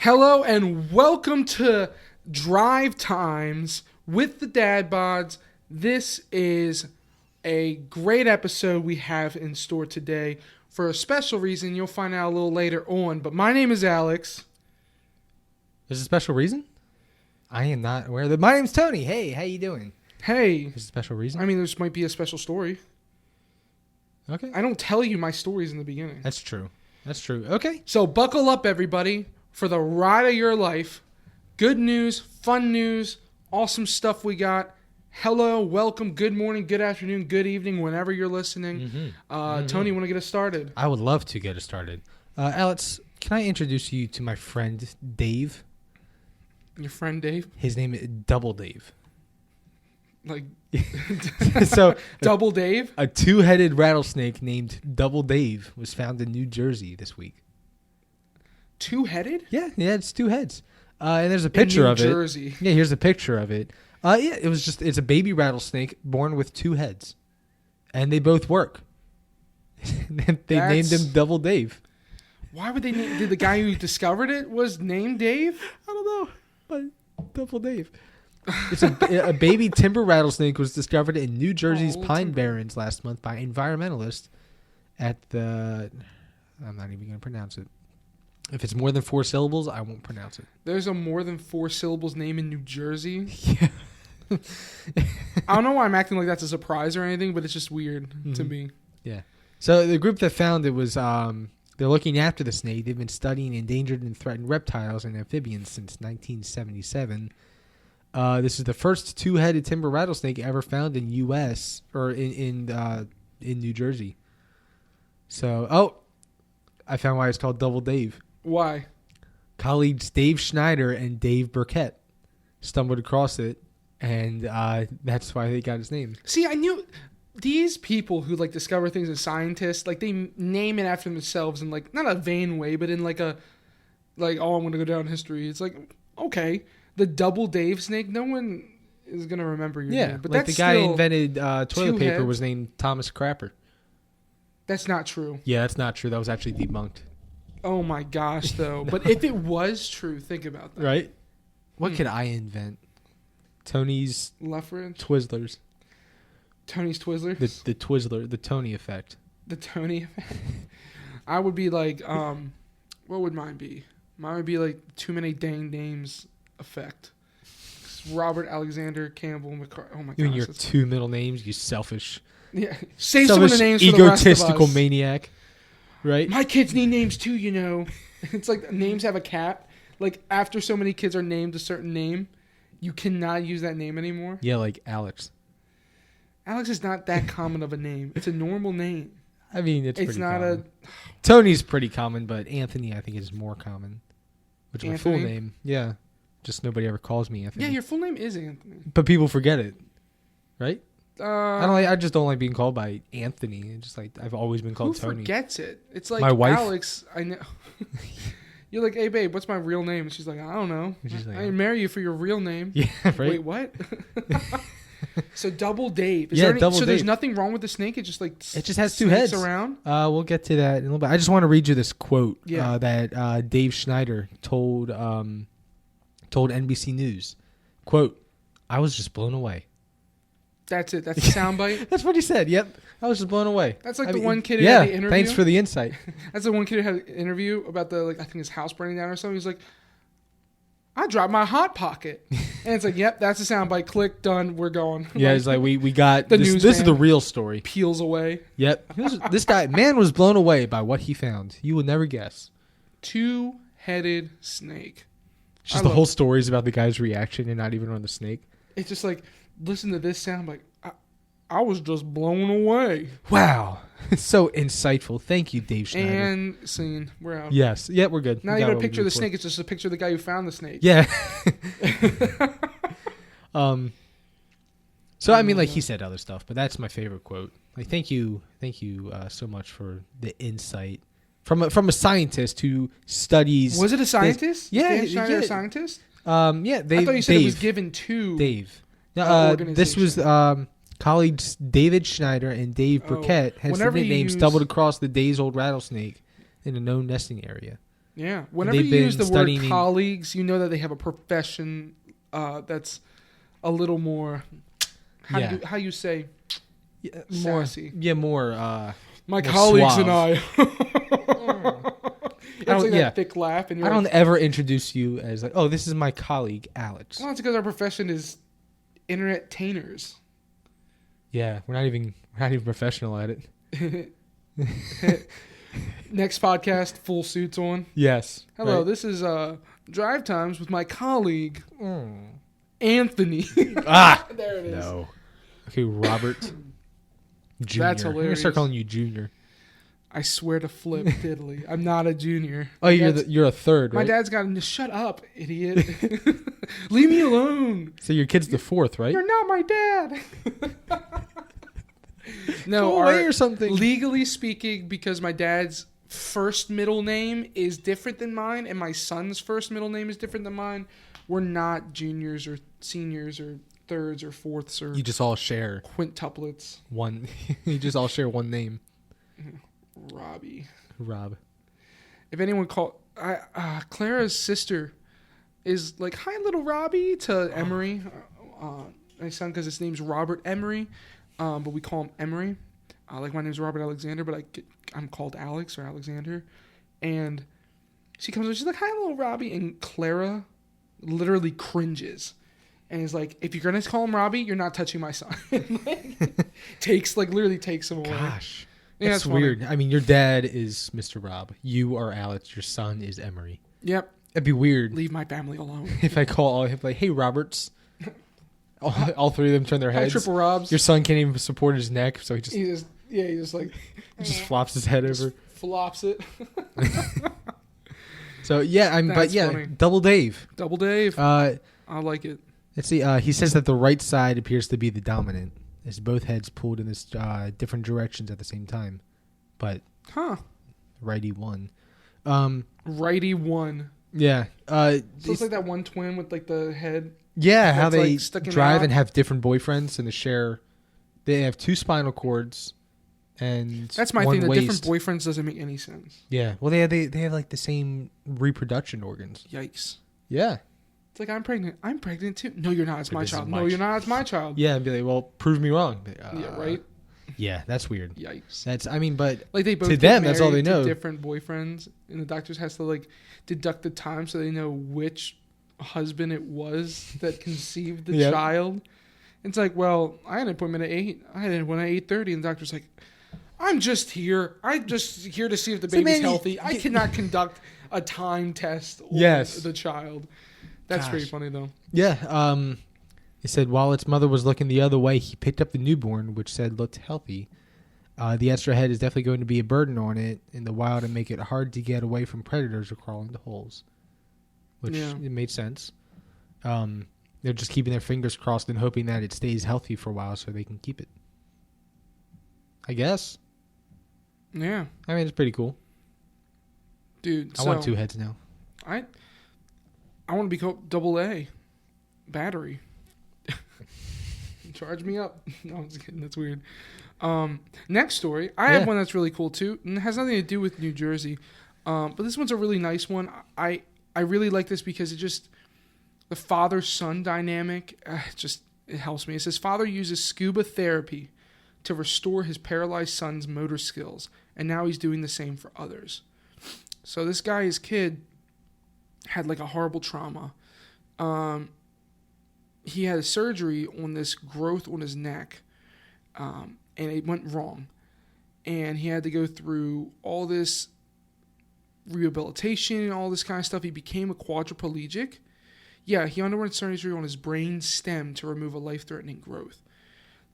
Hello and welcome to DriveTimes with the Dad Bods. This is a great episode we have in store today for a special reason you'll find out a little later on. But my name is Alex. There's a special reason? I am not aware of that. My name's Tony. Hey, how you doing? Hey. There's a special reason? I mean, this might be a special story. Okay. I don't tell you my stories in the beginning. That's true. Okay. So buckle up, everybody, for the ride of your life. Good news, fun news, awesome stuff we got. Hello, welcome, good morning, good afternoon, good evening, whenever you're listening. Tony, want to get us started? I would love to get us started. Alex, can I introduce you to my friend Dave? Your friend Dave? His name is Double Dave. Like, so Double Dave? A two-headed rattlesnake named Double Dave was found in New Jersey this week. Two-headed? Yeah, it's two heads. And there's a picture of it. In New Jersey. Yeah, here's a picture of it. It's a baby rattlesnake born with two heads. And they both work. They named him Double Dave. Why would they name... Did the guy who discovered it was named Dave? I don't know, but Double Dave. It's a baby timber rattlesnake was discovered in New Jersey's Pine Barrens last month by environmentalists at the... I'm not even going to pronounce it. If it's more than 4 syllables, I won't pronounce it. There's a more than 4 syllables name in New Jersey? Yeah. I don't know why I'm acting like that's a surprise or anything, but it's just weird to me. Yeah. So the group that found it was... they're looking after the snake. They've been studying endangered and threatened reptiles and amphibians since 1977. This is the first two-headed timber rattlesnake ever found in U.S. or in New Jersey. So, I found why it's called Double Dave. Why? Colleagues Dave Schneider and Dave Burkett stumbled across it, and that's why they got its name. See, I knew these people who like discover things as scientists, like they name it after themselves in like not a vain way, but in like I'm going to go down in history. It's like, okay, the Double Dave snake, no one is going to remember your name. But like that's the guy who still invented toilet paper heads. was named Thomas Crapper. That's not true. Yeah, that's not true. That was actually debunked. Oh my gosh, though. But if it was true, think about that. Right? What could I invent? Tony's Luffridge? Twizzlers. Tony's Twizzlers? The Twizzler, the Tony effect. The Tony effect? I would be like, what would mine be? Mine would be like too many dang names effect. Robert Alexander Campbell McCarthy. Oh my gosh. You and your 2 middle names, you selfish. Yeah. Save some of the names for the rest of egotistical us. Maniac. Right? My kids need names too, you know. It's like names have a cap. Like after so many kids are named a certain name, you cannot use that name anymore. Yeah, like Alex. Alex is not that common of a name. It's a normal name. I mean, it's pretty not common. Tony's pretty common, but Anthony, I think, is more common. Which is my full name. Yeah. Just nobody ever calls me Anthony. Yeah, your full name is Anthony. But people forget it. Right? I just don't like being called by Anthony. It's just like I've always been called Tony. Who forgets it? It's like my wife. Alex. I know. You're like, hey babe, what's my real name? And she's like, I don't know. She's like, I didn't marry you for your real name. Yeah, right. Wait, what? So Double Dave. Double Dave. There's nothing wrong with the snake. It just it just has 2 heads around. We'll get to that in a little bit. I just want to read you this quote Yeah. that Dave Schneider told NBC News. Quote, "I was just blown away." That's it. That's a soundbite. That's what he said. Yep. I was just blown away. That's like one kid who had the interview. Thanks for the insight. That's the one kid who had an interview about I think his house burning down or something. He's like, I dropped my hot pocket. And it's like, yep, that's a soundbite. Click, done, we're going. Yeah, it's like we got the this is the real story. Peels away. Yep. This man was blown away by what he found. You would never guess. Two-headed snake. Just the whole story is about the guy's reaction and not even on the snake. It's just like, listen to this sound like, I was just blown away. Wow. So insightful. Thank you, Dave Schneider. And scene. We're out. Yes. Yeah, we're good. Not even a picture of the snake. It's just a picture of the guy who found the snake. Yeah. So, I mean, like he said other stuff, but that's my favorite quote. Like, thank you so much for the insight from a scientist who studies. Was it a scientist? Yeah, Dave Schneider a scientist? Yeah. I thought you said it was given to Dave. organization. This was colleagues David Schneider and Dave Burkett has the nicknames stumbled across the days-old rattlesnake in a known nesting area. Yeah. Whenever They've you been use the word studying- colleagues, you know that they have a profession that's a little more. Yeah. How you say? Yeah, more. Sassy. Yeah, more. My more colleagues suave. and I. It's like yeah. that thick laugh, and you're I don't like, ever introduce you as like, oh, this is my colleague Alex. well, it's because our profession is internet tainers. Yeah, we're not even professional at it. Next podcast, full suits on. Yes. Hello, right? this is Drive Times with my colleague Anthony. Ah, There it is. no. Okay, Robert Junior. That's I'm gonna hilarious. start calling you Junior. I swear to flip diddly. I'm not a junior. Oh, you're a third, My right? dad's got to shut up, idiot. Leave me alone. So your kid's the fourth, right? You're not my dad. No, Go away or something. Legally speaking, because my dad's first middle name is different than mine, and my son's first middle name is different than mine, we're not juniors or seniors or thirds or fourths or You just all share quintuplets. one. You just all share one name. Robbie. Rob. If anyone Clara's sister is like, hi, little Robbie, to Emery, my son, because his name's Robert Emery, but we call him Emery. Like, my name's Robert Alexander, but I'm called Alex or Alexander. And she comes over, she's like, hi, little Robbie. And Clara literally cringes and is like, if you're going to call him Robbie, you're not touching my son. Literally takes him away. Gosh. Yeah, That's it's funny. weird. I mean, your dad is Mr. Rob. You are Alex. Your son is Emery. Yep. It'd be weird Leave my family alone. if I call all like, hey, Roberts. All three of them turn their Hi, heads. Triple Robs. Your son can't even support his neck, so he He just flops his head over. flops it. So yeah, That's funny. Double Dave. Double Dave. I like it. Let's see. He says that the right side appears to be the dominant, as both heads pulled in this different directions at the same time, but Huh. righty won. Righty won. Yeah. So it's like that one twin with like the head. Yeah, how that's, they like, sticking drive out. and have different boyfriends and they have two spinal cords and That's my one thing. The waist. different boyfriends doesn't make any sense. Yeah. Well, they have like the same reproduction organs. Yikes. Yeah. It's like, I'm pregnant. I'm pregnant too. No, you're not. It's But my this is child. my No, you're not. It's my child. Yeah, and be like, well, prove me wrong. Yeah, right? Yeah, that's weird. Yikes. But Like, they both to get them, that's all married they know. to different boyfriends, and the doctors has to like deduct the time so they know which husband it was that conceived the Yep. child. It's like, well, I had an appointment at 8. I had one at 8:30, and the doctor's like, I'm just here. I'm just here to see if the So, baby's man, healthy. I cannot conduct a time test on Yes. the child. That's Gosh. pretty funny, though. yeah, he said while its mother was looking the other way, he picked up the newborn, which said looked healthy. The extra head is definitely going to be a burden on it in the wild and make it hard to get away from predators or crawl into holes. Which Yeah. it made sense. They're just keeping their fingers crossed and hoping that it stays healthy for a while so they can keep it. I guess. Yeah. I mean, it's pretty cool. Dude, I want two heads now. I want to be called Double A battery. Charge me up. No, I'm just kidding. That's weird. Next story. I have one that's really cool too, and it has nothing to do with New Jersey. But this one's a really nice one. I really like this because the father-son dynamic it helps me. It says father uses scuba therapy to restore his paralyzed son's motor skills, and now he's doing the same for others. So this guy, his kid, had like a horrible trauma. He had a surgery on this growth on his neck, and it went wrong. And he had to go through all this rehabilitation and all this kind of stuff. He became a quadriplegic. Yeah, he underwent surgery on his brain stem to remove a life-threatening growth.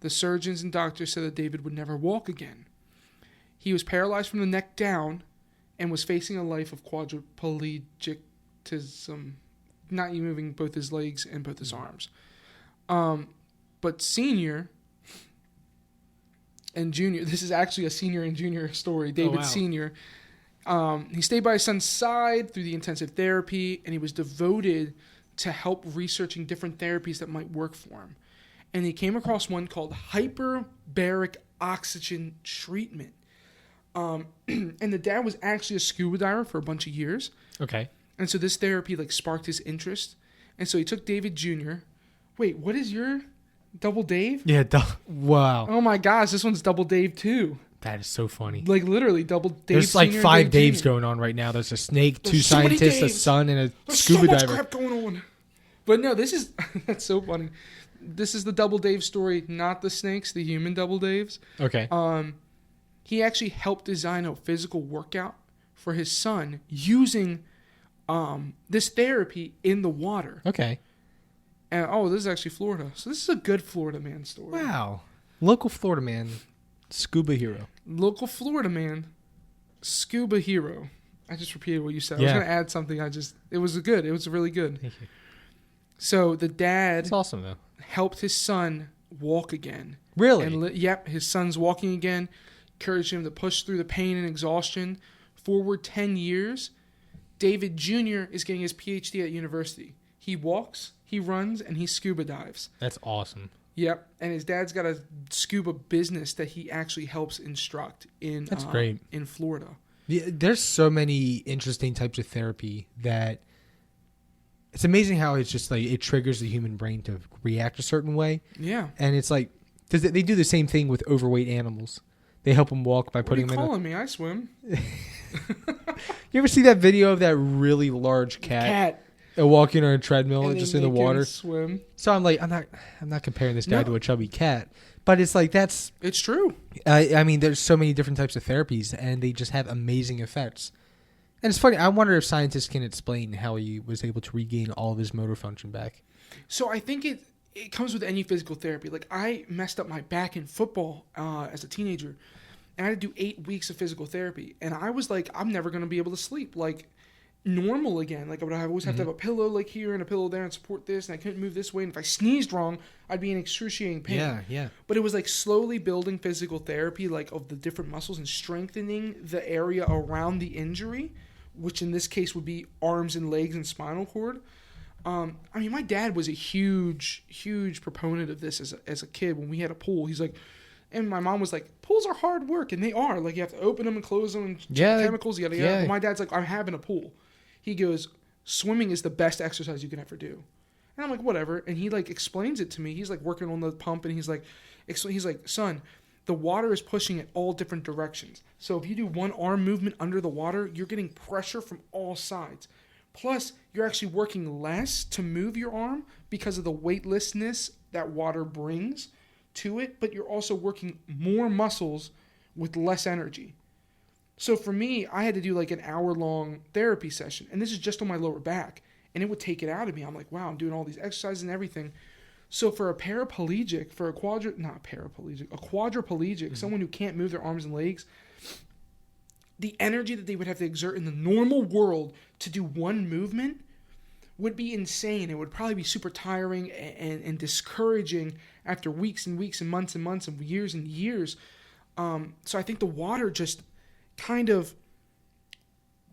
The surgeons and doctors said that David would never walk again. He was paralyzed from the neck down and was facing a life of quadriplegicism, not moving both his legs and both his arms. But senior and junior, this is actually a senior and junior story. David Senior, he stayed by his son's side through the intensive therapy, and he was devoted to help researching different therapies that might work for him. And he came across one called hyperbaric oxygen treatment. And the dad was actually a scuba diver for a bunch of years. Okay. And so this therapy like sparked his interest. And so he took David Jr. Wait, what is your Double Dave? Yeah. Wow. Oh my gosh, this one's Double Dave too. That is so funny. Like literally Double Dave. There's like Senior, 5 Dave Daves Jr. going on right now. There's a snake, There's 2 so many scientists, a Daves. son, and a There's scuba so much diver. crap going on. But no, this is that's so funny. This is the Double Dave story, not the snakes, the human Double Daves. Okay. He actually helped design a physical workout for his son using this therapy in the water. Okay. And this is actually Florida. So this is a good Florida man story. Wow. Local Florida man, Scuba Hero. Local Florida man, Scuba Hero. I just repeated what you said. Yeah. I was going to add something. It was good. It was really good. Thank you. So the dad It's awesome though. helped his son walk again. Really? And yep, his son's walking again. Encouraged him to push through the pain and exhaustion. Forward 10 years, David Jr. is getting his PhD at university. He walks, he runs, and he scuba dives. That's awesome. Yep, and his dad's got a scuba business that he actually helps instruct in. That's great. In Florida. Yeah, there's so many interesting types of therapy that it's amazing how it's just like it triggers the human brain to react a certain way. Yeah. And it's like they do the same thing with overweight animals. They help them walk by putting them in. What are you calling me? I swim. You ever see that video of that really large cat walking on a treadmill And just they in the make him water? swim. So I'm like, I'm not comparing this guy No. to a chubby cat, but it's like It's true. I mean, there's so many different types of therapies, and they just have amazing effects. And it's funny. I wonder if scientists can explain how he was able to regain all of his motor function back. So I think it comes with any physical therapy. Like I messed up my back in football as a teenager, and I had to do 8 weeks of physical therapy. And I was like, I'm never going to be able to sleep like normal again. Like I would always have to have a pillow like here and a pillow there and support this, and I couldn't move this way. And if I sneezed wrong, I'd be in excruciating pain. Yeah. But it was like slowly building physical therapy, like of the different muscles and strengthening the area around the injury, which in this case would be arms and legs and spinal cord. I mean, my dad was a huge proponent of this as a kid when we had a pool. He's like, and my mom was like, pools are hard work, and they are. Like, you have to open them and close them and check chemicals, yada, yada. But my dad's like, I'm having a pool. He goes, swimming is the best exercise you can ever do. And I'm like, whatever. And he, like, explains it to me. He's, like, working on the pump, and he's like, son, the water is pushing in all different directions. So if you do one arm movement under the water, you're getting pressure from all sides. Plus, you're actually working less to move your arm because of the weightlessness that water brings to it, but you're also working more muscles with less energy. So for me, I had to do like an hour-long therapy session, and this is just on my lower back, and it would take it out of me. I'm like, wow, I'm doing all these exercises and everything. So for a paraplegic, a quadriplegic, someone who can't move their arms and legs, the energy that they would have to exert in the normal world to do one movement would be insane. It would probably be super tiring and discouraging after weeks and weeks and months and years and years. So I think the water just kind of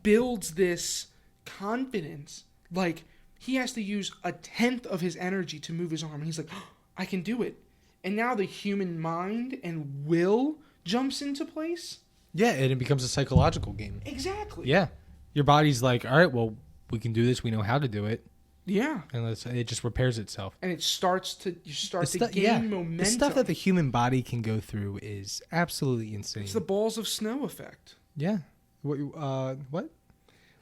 builds this confidence. Like, he has to use 1/10 of his energy to move his arm. And he's like, oh, I can do it. And now the human mind and will jumps into place. Yeah, and it becomes a psychological game. Exactly. Yeah. Your body's like, all right, well, we can do this. We know how to do it. Yeah. And it just repairs itself. And you start to gain momentum. The stuff that the human body can go through is absolutely insane. It's the balls of snow effect. Yeah. What?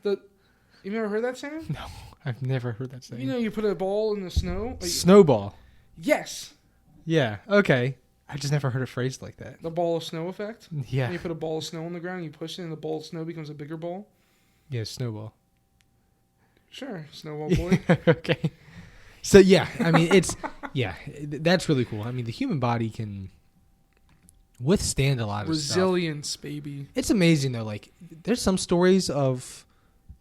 You've never heard that saying? No, I've never heard that saying. You know, you put a ball in the snow. Snowball. Yes. Yeah. Okay. I just never heard it phrased like that. The ball of snow effect? Yeah. And you put a ball of snow on the ground, you push it, and the ball of snow becomes a bigger ball? Yeah, snowball. Sure, snowball boy. Okay. So, yeah, I mean, that's really cool. I mean, the human body can withstand a lot of Resilience, stuff. baby. It's amazing, though. Like, there's some stories of,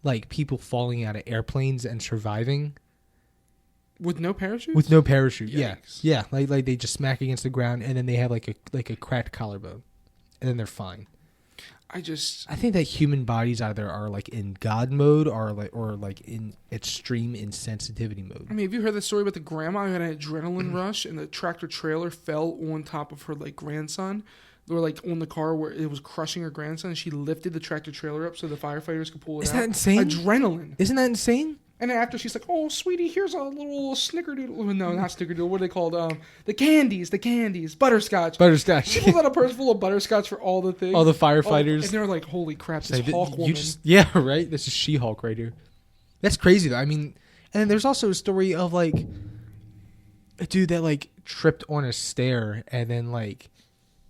like, people falling out of airplanes and surviving. With no parachute? With no parachute, Yikes. Yeah. Like they just smack against the ground, and then they have, like a cracked collarbone. And then they're fine. I think that human bodies either are like in God mode or like in extreme insensitivity mode. I mean, have you heard the story about the grandma who had an adrenaline rush and the tractor trailer fell on top of her like grandson? were like on the car where it was crushing her grandson. And she lifted the tractor trailer up so the firefighters could pull it out. Isn't that insane? Adrenaline. Isn't that insane? And then after she's like, "Oh, sweetie, here's a little snickerdoodle." No, not snickerdoodle. What are they called? The candies. Butterscotch. Butterscotch. She pulls out a purse full of butterscotch for all the things. All the firefighters. And they're like, "Holy crap, this Hulk woman." Yeah, right? This is She-Hulk right here. That's crazy, though. I mean, and then there's also a story of, like, a dude that, like, tripped on a stair and then, like,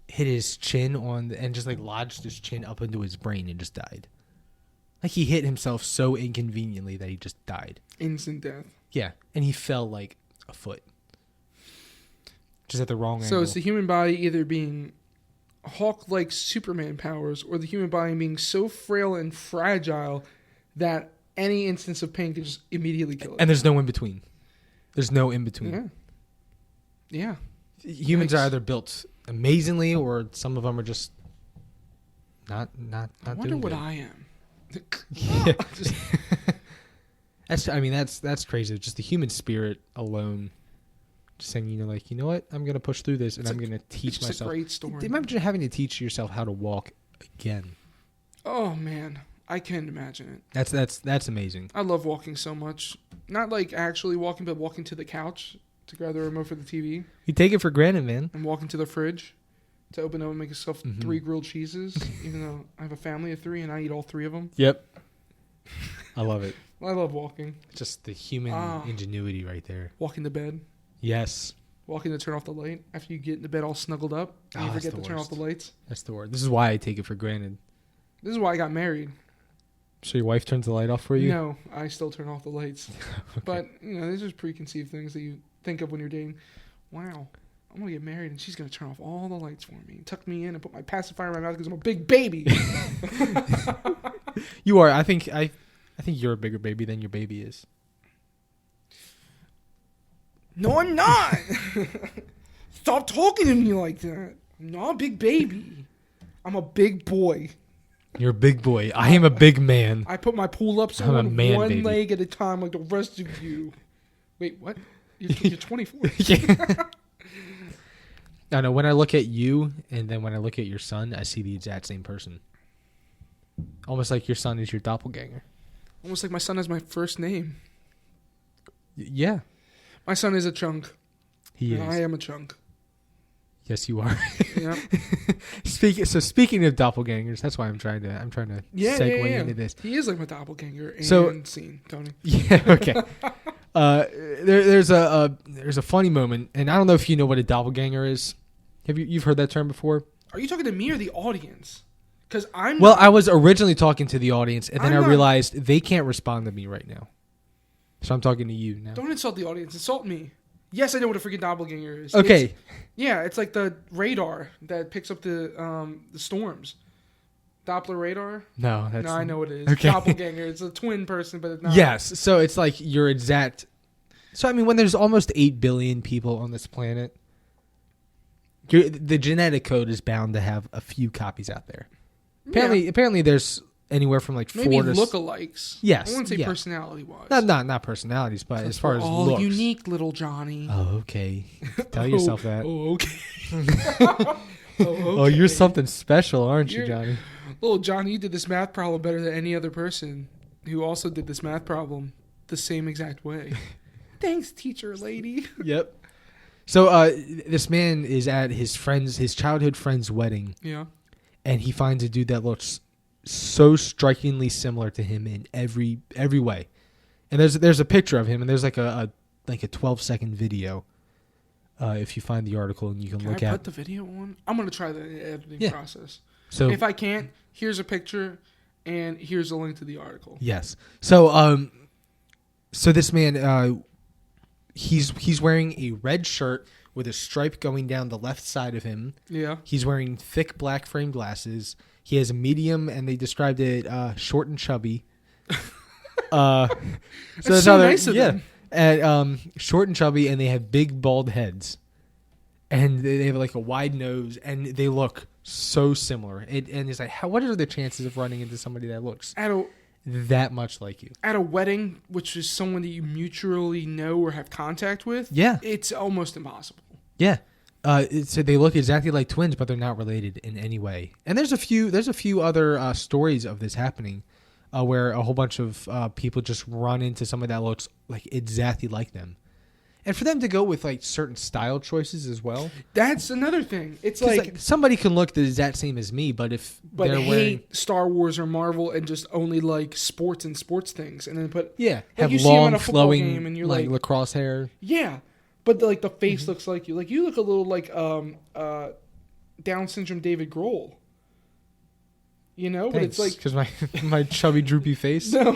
hit his chin and just, like, lodged his chin up into his brain and just died. Like, he hit himself so inconveniently that he just died. Instant death. Yeah, and he fell, like, a foot. Just at the wrong angle. So it's the human body either being Hulk-like Superman powers or the human body being so frail and fragile that any instance of pain can just immediately kill it. And there's no in between. There's no in between. Yeah. Humans are either built amazingly or some of them are just not I wonder what I am. Yeah. That's crazy. Just the human spirit alone. Just saying, you know what? I'm gonna push through this, and I'm gonna teach myself. It's a great story. Imagine having to teach yourself how to walk again. Oh man, I can't imagine it. That's amazing. I love walking so much. Not like actually walking, but walking to the couch to grab the remote for the TV. You take it for granted, man. And walking to the fridge to open up and make yourself 3 grilled cheeses, even though I have a family of 3 and I eat all 3 of them. Yep. I love it. I love walking. Just the human ingenuity right there. Walking to bed. Yes. Walking to turn off the light after you get into bed all snuggled up and you forget to turn off the lights. That's the word. This is why I take it for granted. This is why I got married. So your wife turns the light off for you? No, I still turn off the lights. Okay. But, these are preconceived things that you think of when you're dating. Wow, I'm going to get married and she's going to turn off all the lights for me. Tuck me in and put my pacifier in my mouth because I'm a big baby. You are. I think you're a bigger baby than your baby is. No, I'm not. Stop talking to me like that. I'm not a big baby. I'm a big boy. You're a big boy. I am a big man. I put my pull-ups on one baby. Leg at a time like the rest of you. Wait, what? You're 24. Yeah. No, when I look at you and then when I look at your son, I see the exact same person. Almost like your son is your doppelganger. Almost like my son has my first name. Yeah. My son is a chunk. He is. I am a chunk. Yes, you are. Yeah. Speaking of doppelgangers, that's why I'm trying to segue into this. He is like my doppelganger and scene, Tony. Yeah. Okay. There's a funny moment, and I don't know if you know what a doppelganger is. You've heard that term before? Are you talking to me or the audience? Because I was originally talking to the audience, and then I realized they can't respond to me right now, so I'm talking to you now. Don't insult the audience. Insult me. Yes, I know what a freaking doppelganger is. Okay. It's like the radar that picks up the storms. Doppler radar? No, I know what it is. Okay. Doppelganger. It's a twin person, but it's not. Yes, so it's like your exact. So I mean, when there's almost 8 billion people on this planet, the genetic code is bound to have a few copies out there. Apparently, there's anywhere from like 4 to lookalikes. Yes, I wouldn't say personality-wise. Not personalities, but as far as all looks. Unique, little Johnny. Oh, okay. Tell yourself that. Oh, okay. Oh, you're something special, aren't you, Johnny? Little Johnny, you did this math problem better than any other person who also did this math problem the same exact way. Thanks, teacher lady. Yep. So this man is at his childhood friend's wedding. Yeah. And he finds a dude that looks so strikingly similar to him in every way. And there's a picture of him, and there's like a 12-second video. If you find the article and you can look at. Can I put the video on? I'm gonna try the editing process. So if I can't, here's a picture, and here's a link to the article. Yes. So so this man he's wearing a red shirt with a stripe going down the left side of him. Yeah. He's wearing thick black frame glasses. He has a medium, and they described it short and chubby. So that's so nice of them. And short and chubby, and they have big bald heads, and they have like a wide nose, and they look so similar. And it's like, what are the chances of running into somebody that looks that much like you at a wedding, which is someone that you mutually know or have contact with? Yeah, it's almost impossible. Yeah, So they look exactly like twins, but they're not related in any way. And there's a few other stories of this happening, where a whole bunch of people just run into someone that looks like exactly like them, and for them to go with like certain style choices as well. That's another thing. It's like somebody can look the exact same as me, but they're hate wearing Star Wars or Marvel and just only like sports and sports things, and then have you see 'em long at a football flowing game and you're like like lacrosse hair. Yeah, but the face looks like you. Like you look a little like Down syndrome David Grohl. You know, but it's like because my chubby droopy face. no.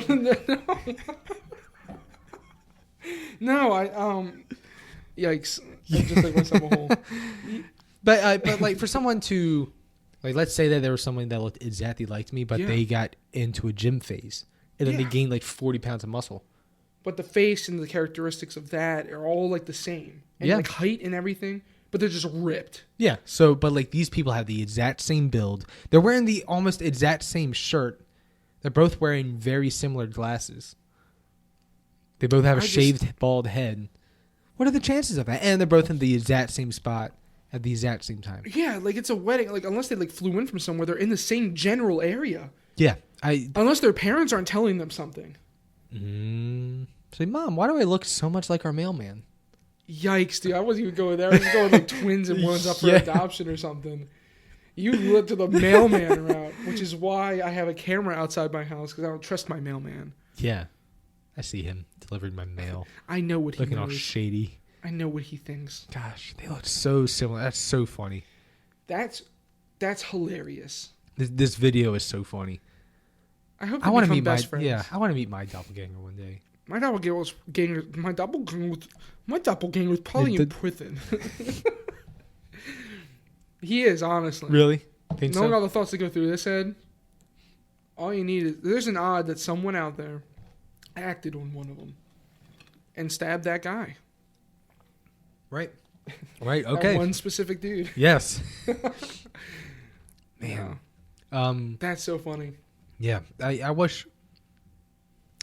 Yikes! I just like myself a hole. But like for someone to like, let's say that there was someone that looked exactly like me, but they got into a gym phase and then they gained like 40 pounds of muscle. But the face and the characteristics of that are all like the same. And like height and everything, but they're just ripped. Yeah. So, but like these people have the exact same build. They're wearing the almost exact same shirt. They're both wearing very similar glasses. They both have a shaved bald head. What are the chances of that? And they're both in the exact same spot at the exact same time. Yeah, like it's a wedding. Like unless they like flew in from somewhere, they're in the same general area. Yeah. Unless their parents aren't telling them something. Say, Mom, why do I look so much like our mailman? Yikes, dude. I wasn't even going there. I was going like twins and one's up for adoption or something. You went to the mailman route, which is why I have a camera outside my house because I don't trust my mailman. Yeah. I see him delivering my mail. I know what he knows. Looking all shady. I know what he thinks. Gosh, they look so similar. That's so funny. That's hilarious. This video is so funny. I hope I want to meet best friends. Yeah, I want to meet my doppelganger one day. My doppelganger was probably in prison. He is, honestly. Really? Think Knowing so? all the thoughts that go through this head, all you need is there's an odd that someone out there acted on one of them and stabbed that guy. Right. Right. Okay. That one specific dude. Yes. Man. That's so funny. Yeah. I wish.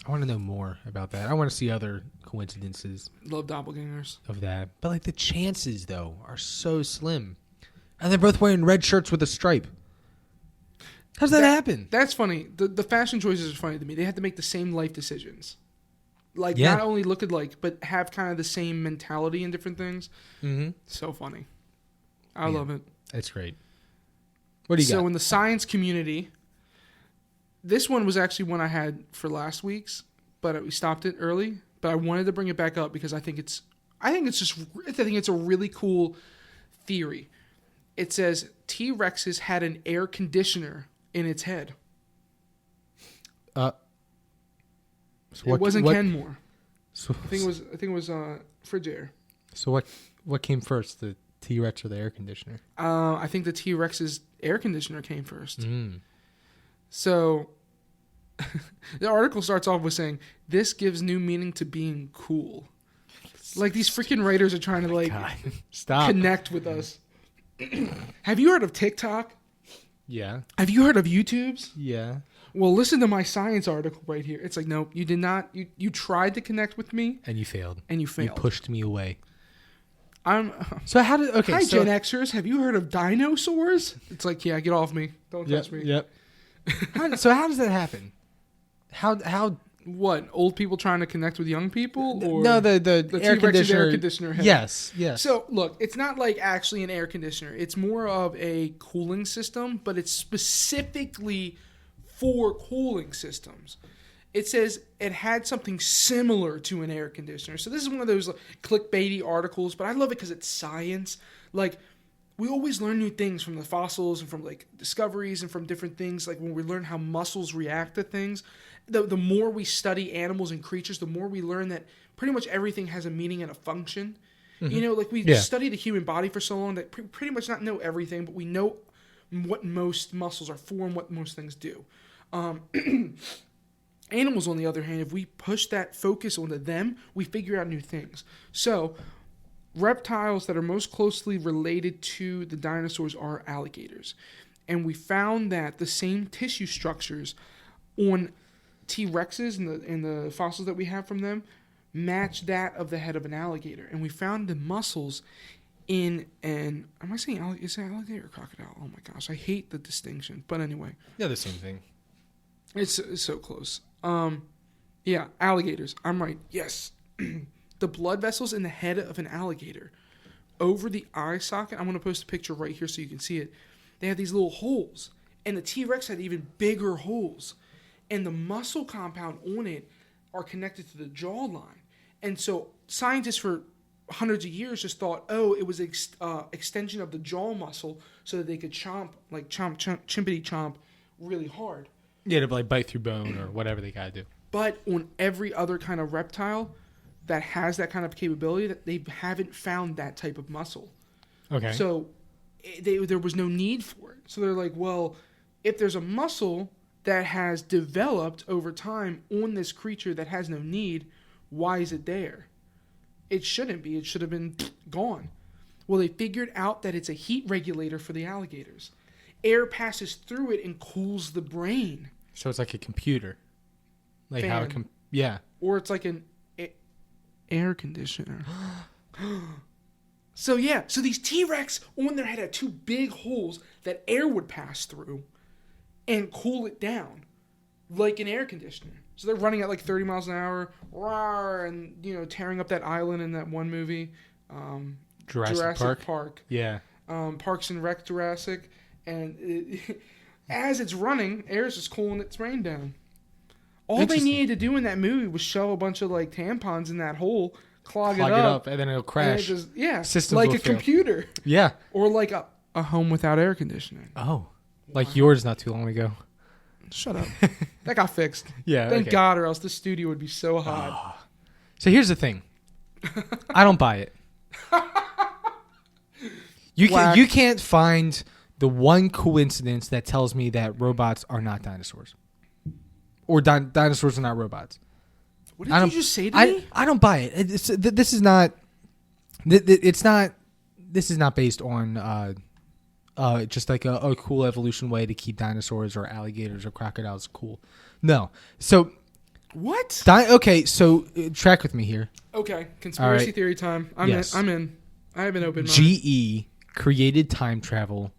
I want to know more about that. I want to see other coincidences. Love doppelgangers. Of that. But like the chances though are so slim. And they're both wearing red shirts with a stripe. How's that happen? That's funny. The fashion choices are funny to me. They have to make the same life decisions. Like, not only look alike, but have kind of the same mentality in different things. Mm-hmm. So funny. I love it. That's great. What do you got? So in the science community, this one was actually one I had for last week's, but we stopped it early. But I wanted to bring it back up because I think it's a really cool theory. It says T-Rexes had an air conditioner in its head. So it wasn't Kenmore. So, I think it was fridge air. So what came first, the T-Rex or the air conditioner? I think the T-Rex's air conditioner came first. So the article starts off with saying, "This gives new meaning to being cool." Like these freaking writers are trying to connect with us. Have you heard of TikTok? Yeah. Have you heard of YouTubes? Yeah. Well, listen to my science article right here. It's like, no, you did not. You tried to connect with me. And you failed. You pushed me away. Hi, Gen Xers. Have you heard of dinosaurs? It's like, yeah, get off me. Don't touch me. Yep. So how does that happen? How What, old people trying to connect with young people? Or no, the air conditioner. Air conditioner head? Yes. So, look, it's not like actually an air conditioner. It's more of a cooling system, but it's specifically for cooling systems. It says it had something similar to an air conditioner. So this is one of those clickbaity articles, but I love it because it's science. Like, we always learn new things from the fossils and from discoveries and from different things. Like when we learn how muscles react to things, the more we study animals and creatures, the more we learn that pretty much everything has a meaning and a function. Mm-hmm. You know, we've studied the human body for so long that pretty much not know everything, but we know what most muscles are for and what most things do. Animals, on the other hand, if we push that focus onto them, we figure out new things. So, reptiles that are most closely related to the dinosaurs are alligators. And we found that the same tissue structures on T-Rexes and the fossils that we have from them match that of the head of an alligator. And we found the muscles in an... Am I saying is it alligator or crocodile? Oh my gosh, I hate the distinction. But anyway. Yeah, the same thing. It's so close. Yeah, alligators. I'm right. Yes. The blood vessels in the head of an alligator over the eye socket. I'm going to post a picture right here so you can see it. They have these little holes. And the T-Rex had even bigger holes. And the muscle compound on it are connected to the jawline. And so scientists for hundreds of years just thought, oh, it was extension of the jaw muscle so that they could chimpity chomp really hard. Yeah, to like bite through bone or whatever they gotta do. But on every other kind of reptile that has that kind of capability, that they haven't found that type of muscle. Okay. So there was no need for it. So they're like, well, if there's a muscle that has developed over time on this creature that has no need, why is it there? It shouldn't be. It should have been gone. Well, they figured out that it's a heat regulator for the alligators. Air passes through it and cools the brain. So it's like a computer. Like Fan. how it yeah. Or it's like an air conditioner. So yeah, so these T-Rex on their head had two big holes that air would pass through and cool it down like an air conditioner. So they're running at like 30 miles an hour, rawr, and tearing up that island in that one movie, Jurassic Park. Yeah. Parks and Rec Jurassic, and as it's running, air's just cooling its brain down. All they needed to do in that movie was shove a bunch of like tampons in that hole, clog it up, and then it'll crash. Systems like a computer. Yeah. Or like a home without air conditioning. Oh. Like yours not too long ago. Shut up. That got fixed. Yeah. Thank God, or else the studio would be so hot. So here's the thing. I don't buy it. You can't find the one coincidence that tells me that robots are not dinosaurs. Or dinosaurs are not robots. What did you just say to me? I don't buy it. This is not based on just like a cool evolution way to keep dinosaurs or alligators or crocodiles cool. No. So what? Okay, so track with me here. Okay, conspiracy theory time. I'm in. I have an open mind. GE created time travel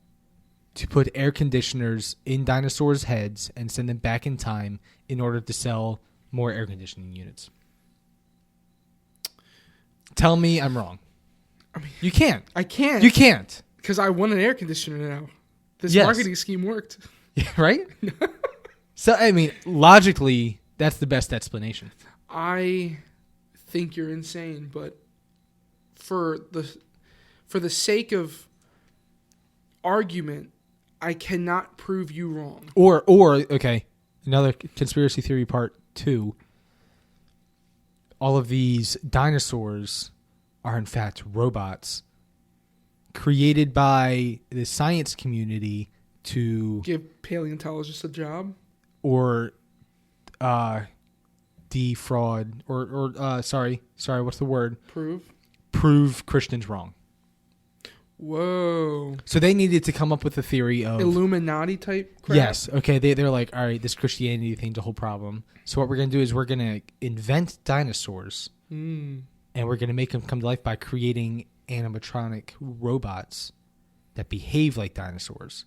to put air conditioners in dinosaurs' heads and send them back in time in order to sell more air conditioning units. Tell me I'm wrong. I mean, you can't. I can't. You can't. Because I want an air conditioner now. This marketing scheme worked. Yeah, right? So, I mean, logically, that's the best explanation. I think you're insane, but for the sake of argument, I cannot prove you wrong. Or okay, another conspiracy theory part 2. All of these dinosaurs are in fact robots created by the science community to give paleontologists a job, or defraud, or sorry, what's the word? Prove Christians wrong. Whoa. So they needed to come up with a theory of Illuminati type crap? Yes. Okay. They're like, all right, this Christianity thing's a whole problem. So what we're going to do is we're going to invent dinosaurs and we're going to make them come to life by creating animatronic robots that behave like dinosaurs.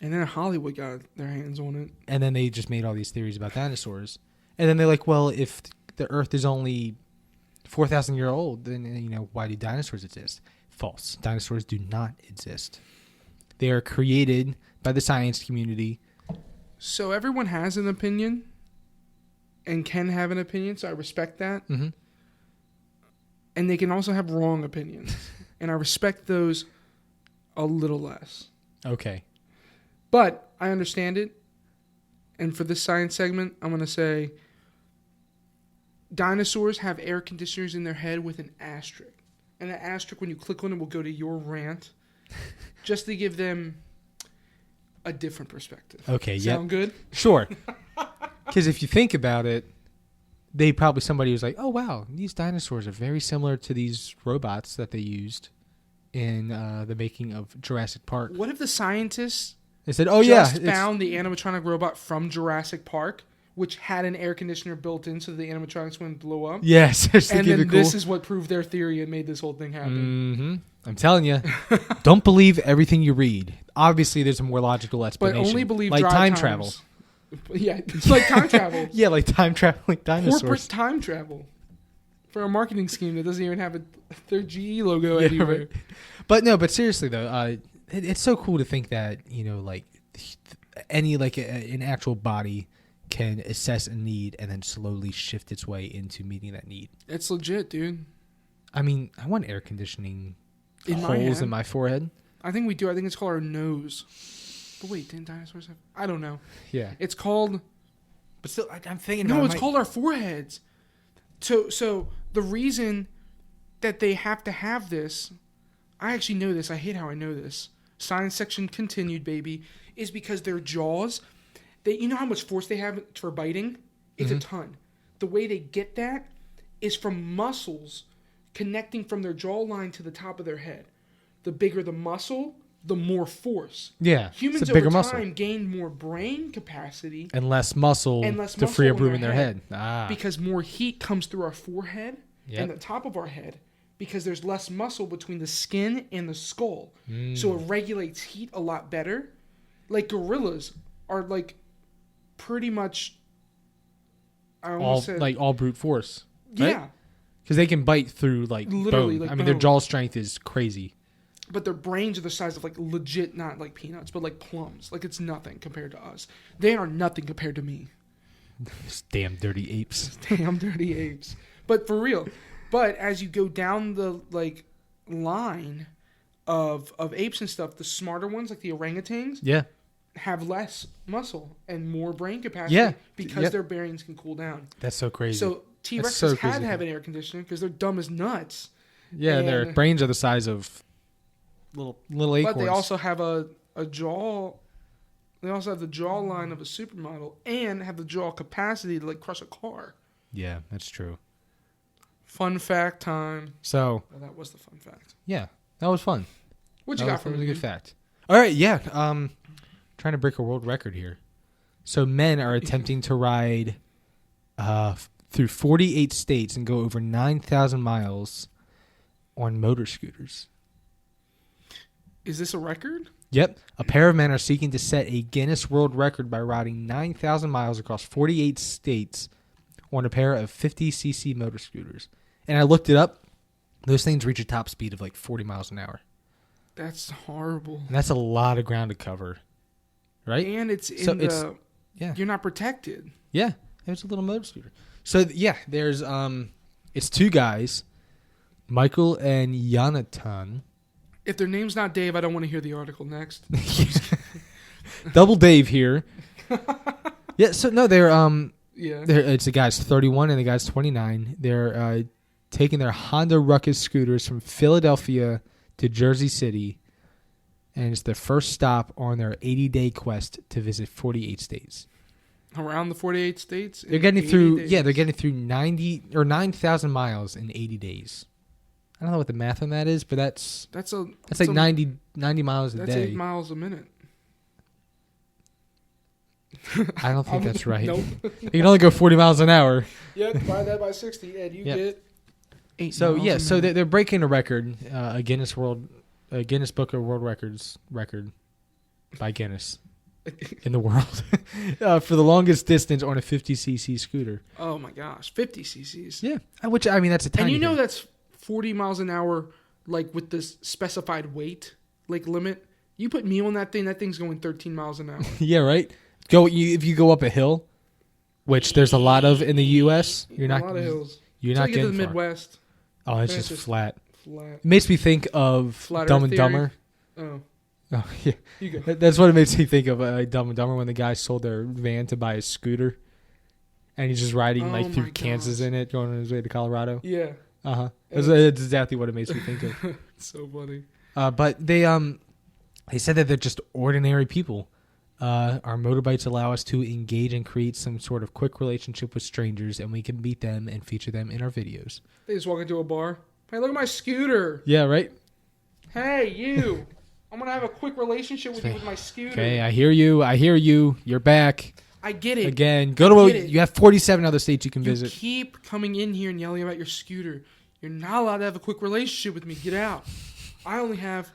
And then Hollywood got their hands on it. And then they just made all these theories about dinosaurs. And then they're like, well, if the Earth is only 4,000 years old, then, why do dinosaurs exist? False. Dinosaurs do not exist. They are created by the science community. So everyone has an opinion and can have an opinion, so I respect that. Mm-hmm. And they can also have wrong opinions. And I respect those a little less. Okay. But I understand it. And for this science segment, I'm going to say dinosaurs have air conditioners in their head with an asterisk. And the asterisk, when you click on it, will go to your rant. Just to give them a different perspective. Okay, Sound good? Sure. Because if you think about it, somebody was like, oh, wow, these dinosaurs are very similar to these robots that they used in the making of Jurassic Park. What if the scientists said, found the animatronic robot from Jurassic Park, which had an air conditioner built in so the animatronics wouldn't blow up? Yes. And then this is what proved their theory and made this whole thing happen. Mm-hmm. I'm telling you, don't believe everything you read. Obviously, there's a more logical But explanation. only believe like drive time times. travel. Yeah, it's like time travel. Yeah, like time traveling dinosaurs. Corporate time travel. For a marketing scheme that doesn't even have their GE logo anywhere. Right. But seriously though, it's so cool to think that like any an actual body can assess a need and then slowly shift its way into meeting that need. It's legit, dude. I mean, I want air conditioning In holes in my forehead. I think we do. I think it's called our nose. But wait, didn't dinosaurs have? I don't know. Yeah, It's called. but still, I'm thinking. No, it's called our foreheads. So the reason that they have to have this, I actually know this. I hate how I know this. Science section continued, baby, is because their jaws. You know how much force they have for biting? It's a ton. The way they get that is from muscles connecting from their jawline to the top of their head. The bigger the muscle, the more force. Yeah, Humans it's a bigger over muscle. time gain more brain capacity And less muscle to free up room in their head. because more heat comes through our forehead Yep. and the top of our head because there's less muscle between the skin and the skull. So it regulates heat a lot better. Like gorillas are like pretty much all brute force. Right? Yeah. Because they can bite through Literally, bone. like I mean, their bone. jaw strength is crazy. But their brains are the size of legit, not like peanuts, but like plums. Like it's nothing compared to us. They are nothing compared to me. Those damn dirty apes. Damn dirty apes. But for real. But as you go down the line of apes and stuff, the smarter ones like the orangutans Yeah. have less muscle and more brain capacity Yeah. because Yep. their brains can cool down. That's so crazy. So T-Rexes That's so had crazy. to have an air conditioner because they're dumb as nuts. yeah, their and- brains are the size of little acorns. But they also have a jaw. They also have the jawline of a supermodel and have the jaw capacity to crush a car. Yeah, that's true. Fun fact time. So, Well, that was the fun fact. yeah, that was fun. What you That got was for a me? really good fact. All right, yeah. Trying to break a world record here. So men are attempting to ride through 48 states and go over 9,000 miles on motor scooters. Is this a record? Yep. A pair of men are seeking to set a Guinness World Record by riding 9,000 miles across 48 states on a pair of 50cc motor scooters. And I looked it up. Those things reach a top speed of 40 miles an hour. That's horrible. And that's a lot of ground to cover. Right? And it's So in it's- the. Yeah. You're not protected. Yeah. There's a little motor scooter. So, yeah, there's it's two guys, Michael and Jonathan. If their name's not Dave, I don't want to hear the article next. Double Dave here. Yeah, so no, Yeah. it's the guy's 31 and the guy's 29. They're taking their Honda Ruckus scooters from Philadelphia to Jersey City, and it's their first stop on their 80-day quest to visit 48 states. Around the 48 states. They're in getting 80 through. days. Yeah, they're getting through 9,000 miles in 80 days. I don't know what the math on that is, but that's That's like 90 miles a That's day. 8 miles a minute. I don't think that's right. Nope. You can only go 40 miles an hour. Yeah, divide that by 60, and you Yep. get 8 So miles yeah, a so minute. they're breaking a record, a Guinness Book of World Records record by Guinness in the world for the longest distance on a 50cc scooter. Oh my gosh, 50 cc's. Yeah, which I mean that's a tiny. And you know thing. that's 40 miles an hour, with this specified weight limit. You put me on that thing's going 13 miles an hour. Yeah, right. If you go up a hill, which there's a lot of in the U.S. You're a not lot of hills. You're Until not you get to getting the far. Midwest. Oh, it's Then just it's just flat. Flat. It makes me think of Flat Dumb Earth and theory? Dumber. Oh, Oh yeah, you go. that's what it makes me think of. Dumb and Dumber when the guy sold their van to buy a scooter, and he's just riding Oh through my Kansas gosh. in it, going on his way to Colorado. Yeah, That's exactly what it makes me think of. it's so funny. But they said that they're just ordinary people. Our motorbikes allow us to engage and create some sort of quick relationship with strangers, and we can meet them and feature them in our videos. They just walk into a bar. Hey, look at my scooter. Yeah, right. Hey, you. I'm going to have a quick relationship with you with my scooter. Okay, I hear you. You're back I get it. again. get it. You have 47 other states you can You visit. keep coming in here and yelling about your scooter. You're not allowed to have a quick relationship with me. Get out. I only have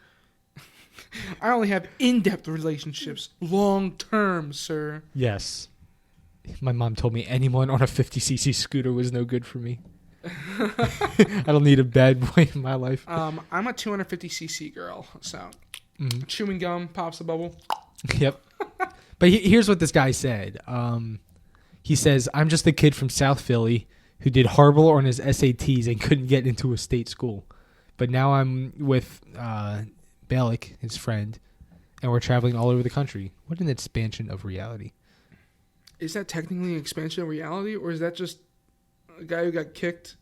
in-depth relationships, long-term, sir. Yes. My mom told me anyone on a 50cc scooter was no good for me. I don't need a bad boy in my life. I'm a 250cc girl, so chewing gum pops the bubble. Yep. But here's what this guy said. He says, I'm just a kid from South Philly who did horrible on his SATs and couldn't get into a state school. But now I'm with Balik, his friend, and we're traveling all over the country. What an expansion of reality. Is that technically an expansion of reality, or is that just a guy who got kicked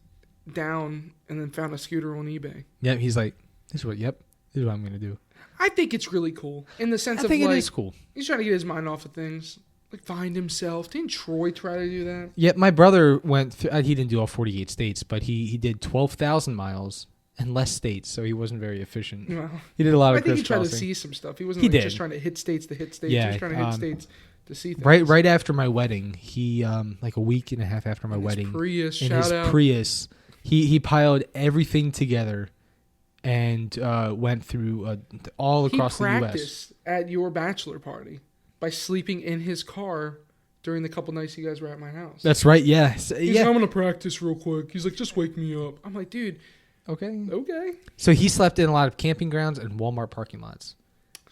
down and then found a scooter on eBay? Yeah, he's like, this is what I'm going to do. I think it's really cool in the sense of I think like, it is cool. He's trying to get his mind off of things. Like find himself. Didn't Troy try to do that? Yeah, my brother went through, he didn't do all 48 states, but he did 12,000 miles and less states, so he wasn't very efficient. Well, he did a lot of I think he tried to crisscrossing. see some stuff. He wasn't just trying to hit states to hit states. Yeah, he was trying to hit states to see things. Right after my wedding, he like a week and a half after my wedding, Prius, he piled everything together and went through all across the U.S. He practiced at your bachelor party by sleeping in his car during the couple nights you guys were at my house. That's right, yeah. He's like, I'm going to practice real quick. He's like, just wake me up. I'm like, dude. Okay. So he slept in a lot of camping grounds and Walmart parking lots.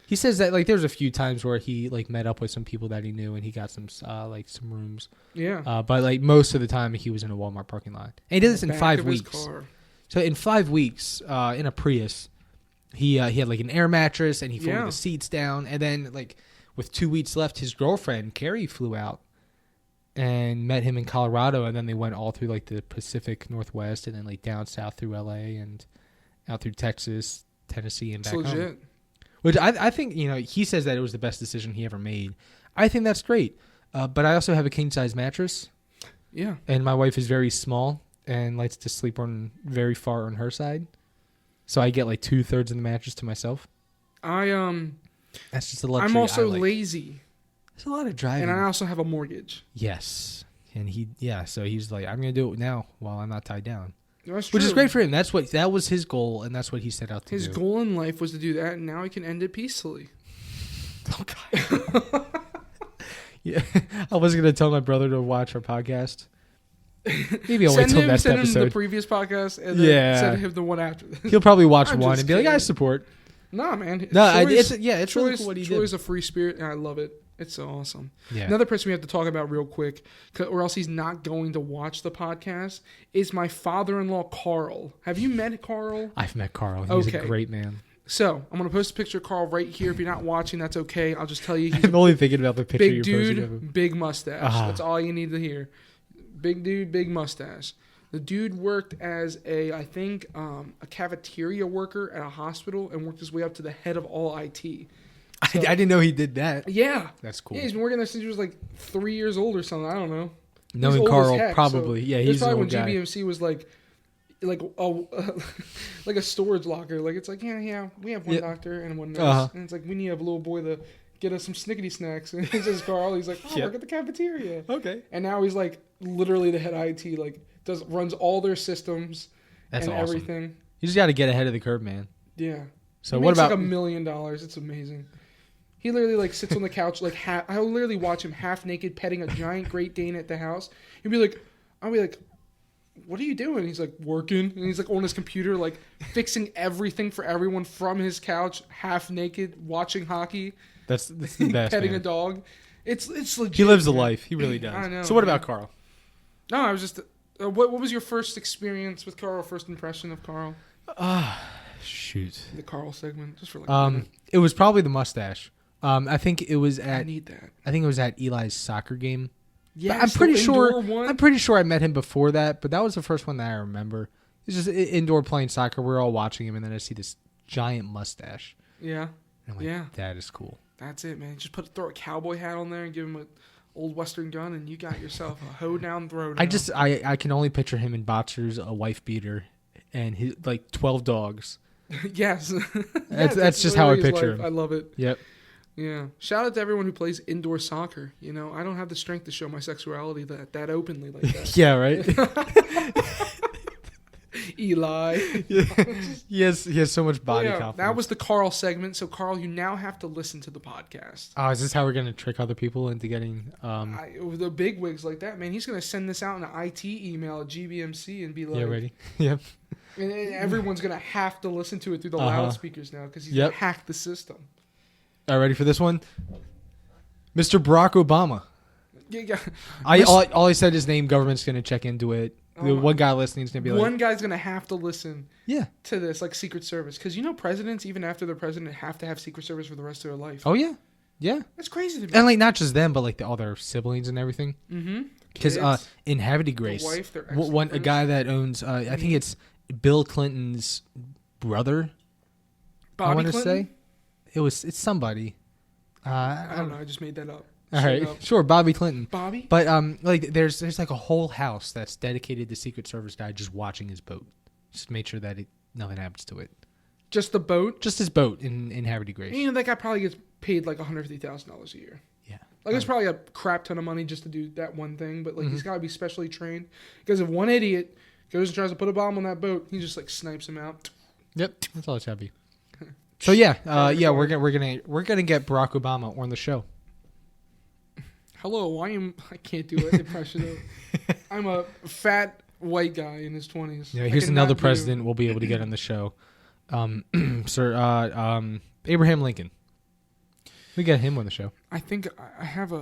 He says that like there's a few times where he like met up with some people that he knew and he got some like some rooms. Yeah. But like most of the time he was in a Walmart parking lot. And he did this in 5 weeks. So in 5 weeks, in a Prius, he had like an air mattress and he folded the seats down. And then like with 2 weeks left, his girlfriend Carrie flew out and met him in Colorado, and then they went all through like the Pacific Northwest and then like down south through LA and out through Texas, Tennessee, and back home. Which I think, he says that it was the best decision he ever made. I think that's great. But I also have a king-size mattress. Yeah. And my wife is very small and likes to sleep on very far on her side. So I get like 2/3 of the mattress to myself. That's just a luxury. I'm also lazy. There's a lot of driving. And I also have a mortgage. Yes. And so he's like, I'm going to do it now while I'm not tied down. That's true. Which is great for him. That was his goal, and that's what he set out to do. His goal in life was to do that, and now he can end it peacefully. Oh, God. Yeah, I was going to tell my brother to watch our podcast. Maybe I'll wait till next episode. Send him the previous podcast, and then send him the one after this. He'll probably watch one and be like, I support. Nah, man. It's really cool what he did. Troy's a free spirit, and I love it. It's so awesome. Yeah. Another person we have to talk about real quick, or else he's not going to watch the podcast, is my father-in-law, Carl. Have you met Carl? I've met Carl. He's a great man. So, I'm going to post a picture of Carl right here. If you're not watching, that's okay. I'll just tell you. I'm only thinking about the picture you're posting of him. Big dude, big mustache. That's all you need to hear. Big dude, big mustache. The dude worked as a cafeteria worker at a hospital and worked his way up to the head of all IT. So, I didn't know he did that. Yeah. That's cool. Yeah, he's been working there since he was like 3 years old or something. I don't know. Knowing Carl, probably. So he's probably when GBMC was like a storage locker. Like, it's like, yeah, we have one doctor and one nurse. And it's like, we need a little boy to get us some snickety snacks. And it's just Carl. He's like, work at the cafeteria. Okay. And now he's like literally the head IT, like runs all their systems and awesome. Everything. You just got to get ahead of the curve, man. Yeah. So he what about like $1 million? It's amazing. He literally like sits on the couch like I'll literally watch him half naked petting a giant Great Dane at the house. I'll be like, what are you doing? He's like, working. And he's like on his computer like fixing everything for everyone from his couch, half naked, watching hockey. That's the best. Petting man. a dog. It's legit. He lives a life. He really does. I know. So what about Carl? No, I was just what was your first experience with Carl? First impression of Carl? Shoot. The Carl segment, just for like a minute. It was probably the mustache. I think it was at. I need that. I think it was at Eli's soccer game. Yeah, I'm pretty sure I met him before that, but that was the first one that I remember. It's just indoor playing soccer. We're all watching him, and then I see this giant mustache. Yeah. And I'm like, that is cool. That's it, man. Just throw a cowboy hat on there and give him an old Western gun, and you got yourself a hoedown throwdown. I can only picture him in boxers, a wife beater, and his like 12 dogs. Yes. That's just how I picture him. I love it. Yep. Yeah. Shout out to everyone who plays indoor soccer. I don't have the strength to show my sexuality that openly like that. Yeah, right? Eli. He has so much body confidence. That was the Carl segment. So, Carl, you now have to listen to the podcast. Oh, is this how we're going to trick other people into getting... The big wigs like that, man, he's going to send this out in an IT email at GBMC and be like... Yeah, ready? Yep. And everyone's going to have to listen to it through the loudspeakers now because he's going to hack the system. All right, ready for this one? Mr. Barack Obama. Yeah. All I said his name, government's going to check into it. The one guy listening is going to be like... One guy's going to have to listen to this, like Secret Service. Because presidents, even after they're president, have to have Secret Service for the rest of their life. Oh, yeah. Yeah. That's crazy to me. And, like, not just them, but, like, all their siblings and everything. Mm-hmm. Because in Havity Grace, their wife, their a guy that owns, I think it's Bill Clinton's brother, Bobby I want to Clinton? say. It's somebody. I don't know. I just made that up. All right, sure, Bobby Clinton. Bobby? But like there's like a whole house that's dedicated to Secret Service guy just watching his boat, just to make sure that nothing happens to it. Just the boat? Just his boat in Havity Grace. That guy probably gets paid like $150,000 a year. Yeah, like it's probably a crap ton of money just to do that one thing. But like he's got to be specially trained because if one idiot goes and tries to put a bomb on that boat, he just like snipes him out. Yep, that's all it's gotta be. So we're gonna get Barack Obama on the show. Hello, I can't do an impression of. I'm a fat white guy in his 20s. Yeah, here's another president we'll be able to get on the show. Abraham Lincoln. We got him on the show. I think I have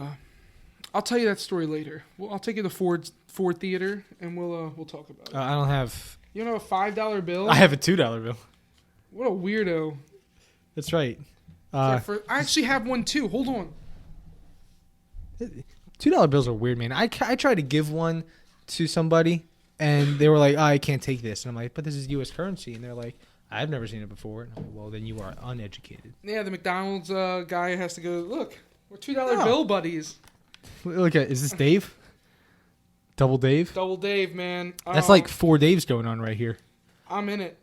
I'll tell you that story later. I'll take you to Ford Theater and we'll talk about it. I don't have. You don't have a $5 bill? I have a $2 bill. What a weirdo. That's right. I actually have one too. Hold on. $2 bills are weird, man. I tried to give one to somebody, and they were like, I can't take this. And I'm like, but this is U.S. currency. And they're like, I've never seen it before. And I'm like, well, then you are uneducated. Yeah, the McDonald's guy has to go, look, we're $2 bill buddies. Look at, is this Dave? Double Dave? Double Dave, man. That's like 4 Daves going on right here. I'm in it.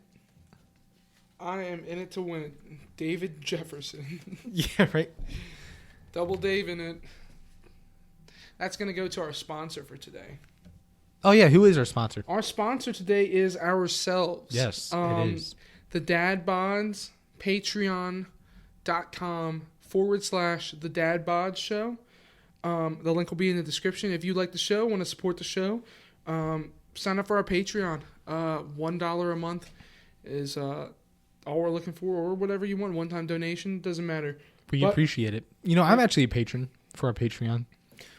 I am in it to win it. David Jefferson. Yeah, right. Double Dave in it. That's going to go to our sponsor for today. Oh, yeah. Who is our sponsor? Our sponsor today is ourselves. Yes, it is. The Dad Bods, patreon.com/The Dad Bods Show. The link will be in the description. If you like the show, want to support the show, sign up for our Patreon. $1 a month is all we're looking for, or whatever you want. One-time donation, doesn't matter. We appreciate it. I'm actually a patron for our Patreon.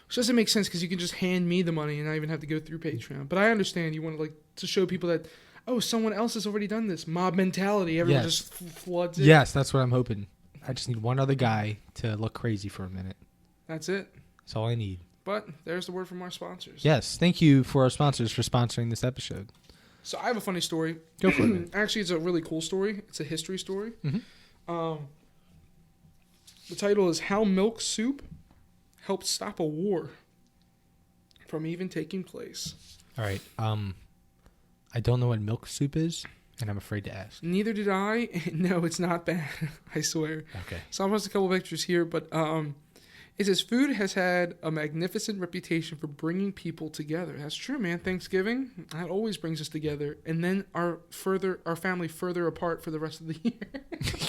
Which doesn't make sense because you can just hand me the money and not even have to go through Patreon. But I understand you want to show people that, someone else has already done this. Mob mentality. Everyone just floods it. Yes, that's what I'm hoping. I just need one other guy to look crazy for a minute. That's it. That's all I need. But there's the word from our sponsors. Yes, thank you for our sponsors for sponsoring this episode. So I have a funny story. Go for it. Actually, it's a really cool story. It's a history story. Mm-hmm. The title is How Milk Soup Helped Stop a War from Even Taking Place. All right. I don't know what milk soup is, and I'm afraid to ask. Neither did I. No, it's not bad. I swear. Okay. So I'll post a couple of pictures here, but it says food has had a magnificent reputation for bringing people together. That's true, man. Thanksgiving, that always brings us together, and then our family further apart for the rest of the year.